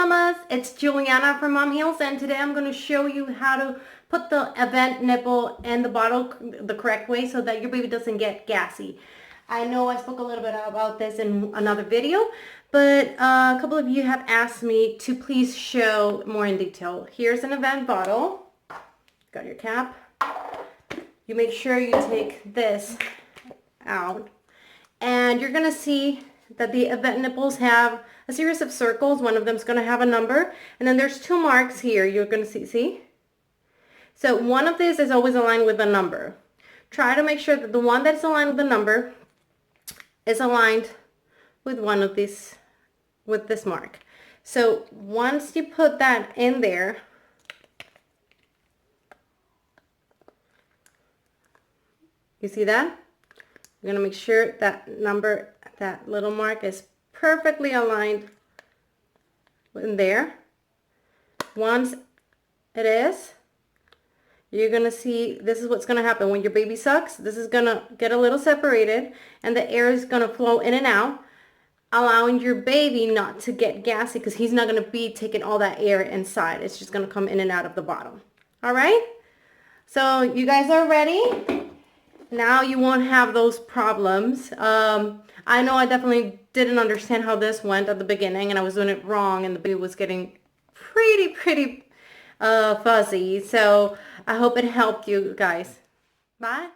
mamas, it's Juliana from Mom Heals, and today I'm going to show you how to put the Avent nipple in the bottle the correct way so that your baby doesn't get gassy. I know I spoke a little bit about this in another video, but a couple of you have asked me to please show more in detail. Here's an Avent bottle. Got your cap. You make sure you take this out, and you're going to see that the Avent nipples have a series of circles. One of them is going to have a number, and then there's two marks here you're going to see? So one of these is always aligned with a number. Try to make sure that the one that's aligned with the number is aligned with one of these, with this mark. So once you put that in there, you see that? You're going to make sure that number, that little mark is perfectly aligned in there. Once it is, you're going to see, this is what's going to happen when your baby sucks. This is going to get a little separated, and the air is going to flow in and out, allowing your baby not to get gassy because he's not going to be taking all that air inside. It's just going to come in and out of the bottle. All right? So you guys are ready? Now you won't have those problems. I know I definitely didn't understand how this went at the beginning, and I was doing it wrong, and the baby was getting pretty fuzzy. So I hope it helped you guys. Bye.